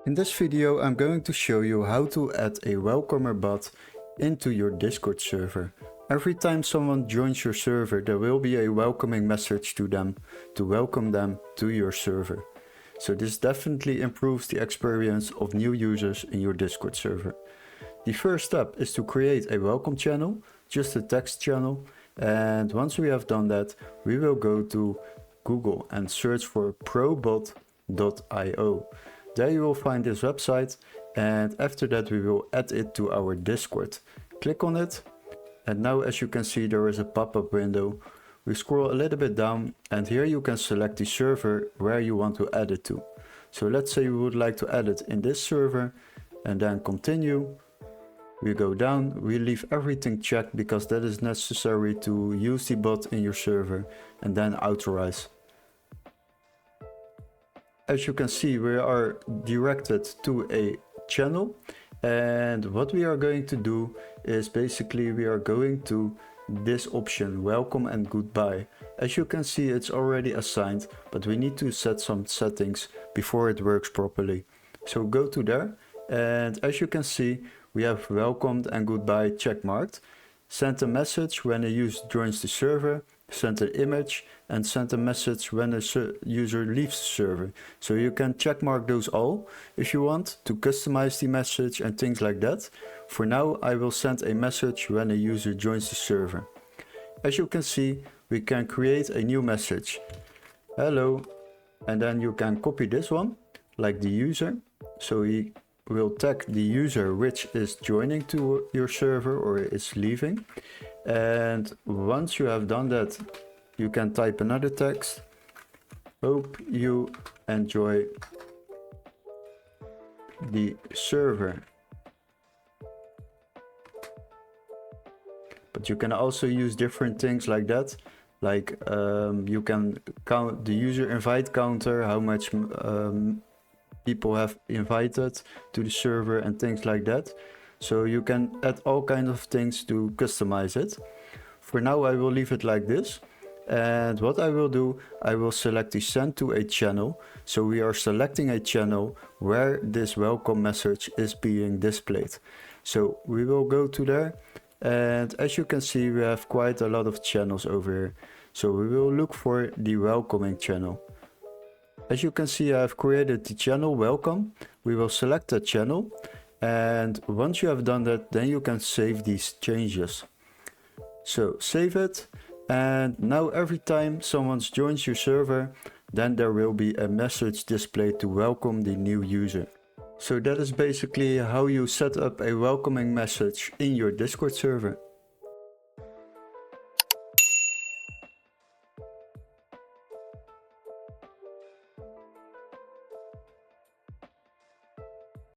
In this video I'm going to show you how to add a welcomer bot into your Discord server. Every time someone joins your server there will be a welcoming message to them to welcome them to your server. So this definitely improves the experience of new users in your Discord server. The first step is to create a welcome channel, just a text channel, and once we have done that we will go to Google and search for probot.io. There you will find this website, and after that we will add it to our Discord. Click on it, and now as you can see there is a pop-up window. We scroll a little bit down and here you can select the server where you want to add it to. So let's say we would like to add it in this server, and then continue. We go down, we leave everything checked because that is necessary to use the bot in your server, and then authorize. As you can see we are directed to a channel, and what we are going to do is basically we are going to this option, welcome and goodbye. As you can see it's already assigned, but we need to set some settings before it works properly. So go to there, and as you can see we have welcomed and goodbye checkmarked. Send a message when a user joins the server, send an image, and send a message when a user leaves the server. So you can checkmark those all if you want to customize the message and things like that. For now I will send a message when a user joins the server. As you can see we can create a new message. Hello, and then you can copy this one like the user. So he will tag the user which is joining to your server or is leaving. And once you have done that you can type another text. Hope you enjoy the server. But you can also use different things like that. Like you can count the user invite counter, how much people have invited to the server and things like that. So you can add all kinds of things to customize it. For now I will leave it like this. And what I will do, I will select the send to a channel. So we are selecting a channel where this welcome message is being displayed. So we will go to there, and as you can see we have quite a lot of channels over here. So we will look for the welcoming channel. As you can see I have created the channel welcome. We will select that channel, and once you have done that then you can save these changes. So save it, and now every time someone joins your server then there will be a message displayed to welcome the new user. So that is basically how you set up a welcoming message in your Discord server.